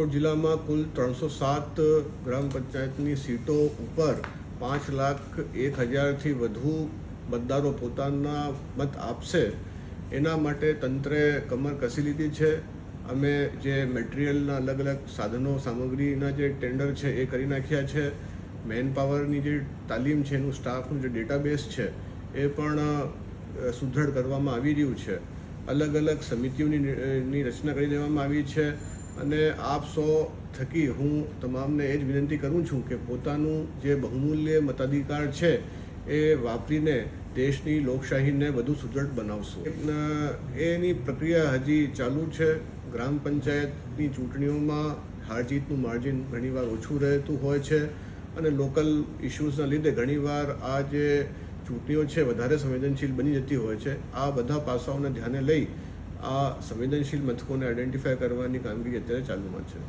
રાજકોટ જિલ્લામાં કુલ 307 ગ્રામ પંચાયતની સીટો ઉપર 5,01,000થી વધુ મતદારો પોતાના મત આપશે એના માટે તંત્રે કમર કસી લીધી છે. અમે જે મટીરિયલના અલગ અલગ સાધનો સામગ્રીના જે ટેન્ડર છે એ કરી નાખ્યા છે. મેન પાવરની જે તાલીમ છે, એનું સ્ટાફનું જે ડેટાબેઝ છે એ પણ સુદૃઢ કરવામાં આવી રહ્યું છે. અલગ અલગ સમિતિઓની રચના કરી દેવામાં આવી છે અને આપ સૌ થકી હું તમામને એ જ વિનંતી કરું છું કે પોતાનું જે બહુમૂલ્ય મતાધિકાર છે એ વાપરીને દેશની લોકશાહીને વધુ સુદૃઢ બનાવશું. એની પ્રક્રિયા હજી ચાલુ છે. ગ્રામ પંચાયતની ચૂંટણીઓમાં હાર જીતનું માર્જિન ઘણીવાર ઓછું રહેતું હોય છે અને લોકલ ઇશ્યુઝના લીધે ઘણીવાર આ જે ચૂંટણીઓ છે વધારે સંવેદનશીલ બની જતી હોય છે. આ બધા પાસાઓને ધ્યાને લઈ આ સંવેદનશીલ મથકોને આઈડેન્ટિફાય કરવાની કામગીરી અત્યારે ચાલુમાં છે.